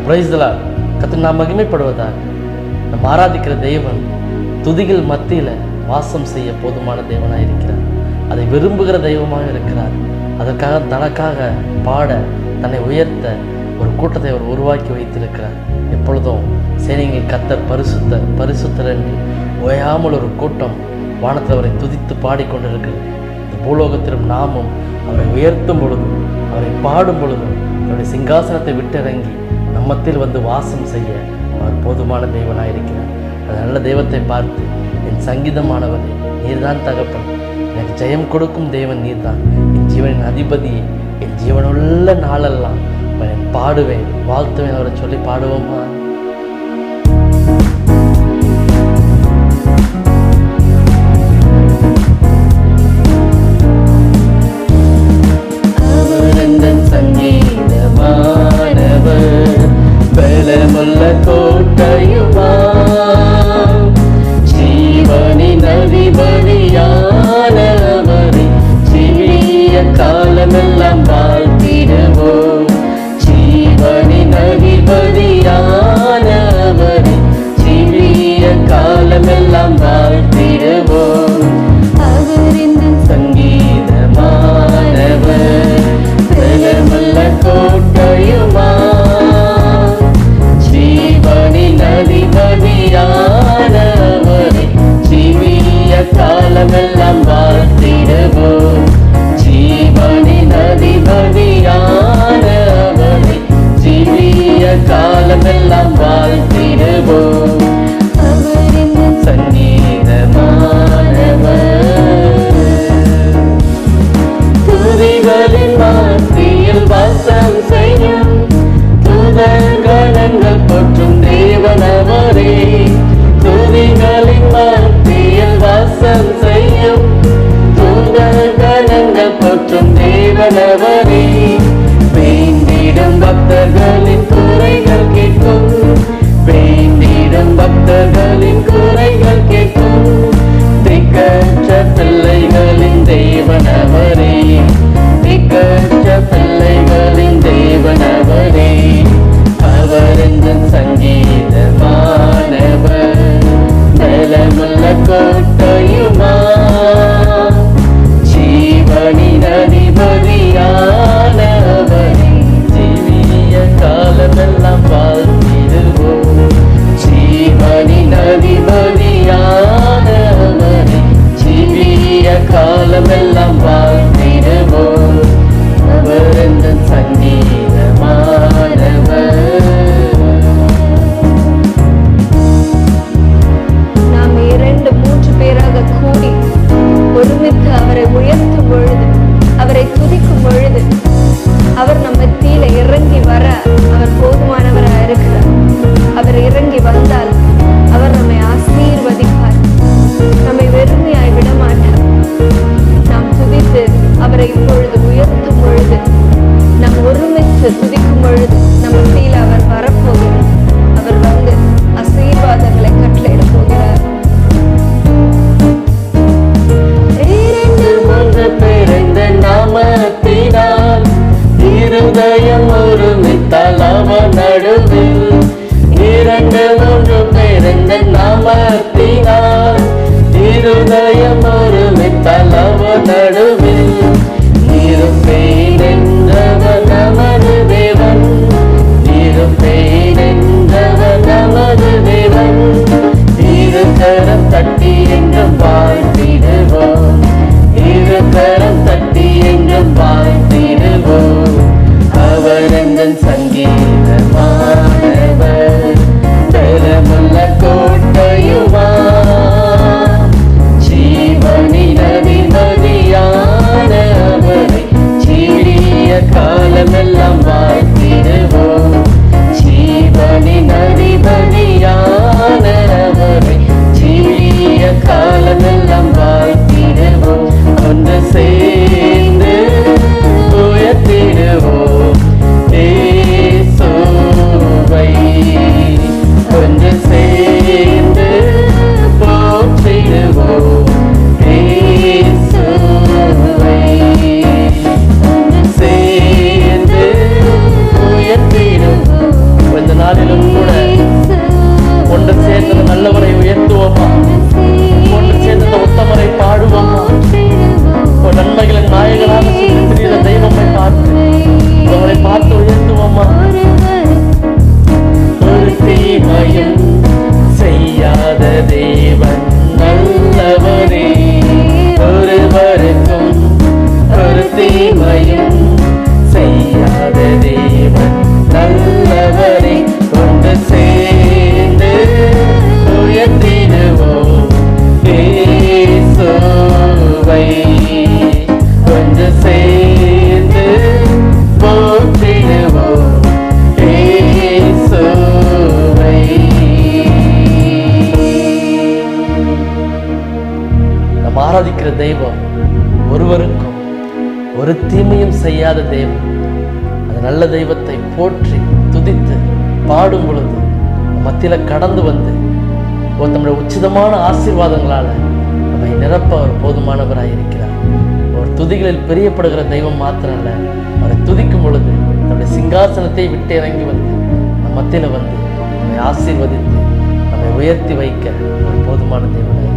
Praise the Lord. கர்த்தர் நாம் மகிமைப்படுவதாக. நம்ம ஆராதிக்கிற தெய்வன் துதிகள் மத்தியில் வாசம் செய்ய போதுமான தேவனாக இருக்கிறார். அதை விரும்புகிற தெய்வமாக இருக்கிறார். அதற்காக தனக்காக பாட, தன்னை உயர்த்த ஒரு கூட்டத்தை அவர் உருவாக்கி வைத்திருக்கிறார். எப்பொழுதும் சேனைகள் கர்த்தர் பரிசுத்தர் பரிசுத்தர் என்று ஓயாமல் ஒரு கூட்டம் வானத்தில் அவரை துதித்து பாடிக்கொண்டிருக்கிறது. இந்த பூலோகத்திலும் நாமும் அவரை உயர்த்தும் பொழுதும், அவரை பாடும் பொழுதும், அவருடைய சிங்காசனத்தை விட்டிறங்கி நம்மத்தில் வந்து வாசம் செய்ய அவர் போதுமான தேவனாக இருக்கிறார். அந்த நல்ல தெய்வத்தை பார்த்து, என் சங்கீதமானவரே, நீர்தான் தகப்பன், எனக்கு ஜெயம் கொடுக்கும் தேவன் நீர்தான், என் ஜீவனின் அதிபதியே, என் ஜீவனுள்ள நாளெல்லாம் நான் பாடுவேன், வாழ்த்துவேன் அவரை சொல்லி பாடுவோமா? பலமுள்ள கோட்டையுமா, ஜீவனின் அதிபதியானவரை ஜீவிய காலமெல்லாம் வாழ்த்திடுவோம். ஜீவனின் அதிபதியானவரை ஜீவிய காலமெல்லாம் வாழ்த்திடுவோம். சங்கீதமானவர் பலமுள்ள கோட்டையுமா, அதிபதியானவரை ஜீவிய காலமெல்லாம் வாழ்த்திடுவோம். ஜீவனின் அதிபதியானவரை ஜீவிய காலமெல்லாம் வாழ்த்திடுவோம். சங்கீதமானவர் துதிகளின் மத்தியில் வாசம் செய்யும் கணங்கள் போற்றும் தேவனவரே. துதிகளின் மத்தியில் வாசம் செய்யும் கணங்கள் போற்றும் தேவனவரே. வேண்டிடும் பக்தர்களின் குறைகள் கேட்கும், வேண்டிடும் பக்தர்களின் குறைகள் கேட்கும். திக்கற்ற பிள்ளைகளின் தேவனவரே, திக்கற்ற பிள்ளைகளின் தேவனவரே. அவர் இந்த சங்கீதமானவர் பலமுள்ள கோட்டையுமா, ஜீவனின் அதிபதியானவரை ஜீவிய காலமெல்லாம் வாழ்த்திடுவோம். ஜீவனின் அதிபதியானவரை ஜீவிய காலமெல்லாம் வாழ்த்திடுவோம். அவர் இந்த சங்கீதமானவர். ஒருமித்து அவரை உயர்த்தும் பொழுது, அவரை துதிக்கும் பொழுது, அவர் நம்ம மத்தியில இறங்கி வர அவர் போதுமானவராக இருக்கிறார். அவர் இறங்கி வந்தால் அவர் நம்மை ஆசீர்வதிப்பார், நம்மை வெறுமையாய் விட மாட்டார். நாம் துதித்து அவரை இப்பொழுது உயர்த்தும் பொழுது, நாம் ஒருமித்து துதிக்கும் பொழுது நம்ம மத்தியில அவர் வரப்போகிறார். அவர் வந்து ஆசீர்வாதங்களை கட்டளையிட போகிறார். நாமத்தினால் இருதயம் ஒருமித்தால் அவர் நடுவில், இரண்டு மூன்று பேரந்த நாமத்தினால் இருதயம் ஒருமித்தால் அவர் நடுவில். இருப்பேன் என்றவர் நமது தேவன், இருப்பேன் என்றவர் நமது தேவன். இருகரம் தட்டி என்றும் வாழ்த்திடுவோம், இருகரம் தட்டி என்றும் வாழ்த்திடுவோம். அவர் எங்கள் சங்கீதமானவர் பலமுள்ள கோட்டையுமா, ஜீவனின் அதிபதியானவரை ஒரு தீமையும் செய்யாத தெய்வம். அந்த நல்ல தெய்வத்தை போற்றி துதித்து பாடும் பொழுது மத்தியில கடந்து வந்து நம்முடைய உச்சிதமான ஆசீர்வாதங்களால நம்மை நிரப்ப அவர் போதுமானவராய் இருக்கிறார். ஒரு துதிகளில் பிரியப்படுகிற தெய்வம் மாத்திரம் அல்ல, அவரை துதிக்கும் பொழுது நம்முடைய சிங்காசனத்தை விட்டு இறங்கி வந்து நம் மத்தியில வந்து நம்மை ஆசீர்வதித்து நம்மை உயர்த்தி வைக்க ஒரு போதுமான தெய்வனாய்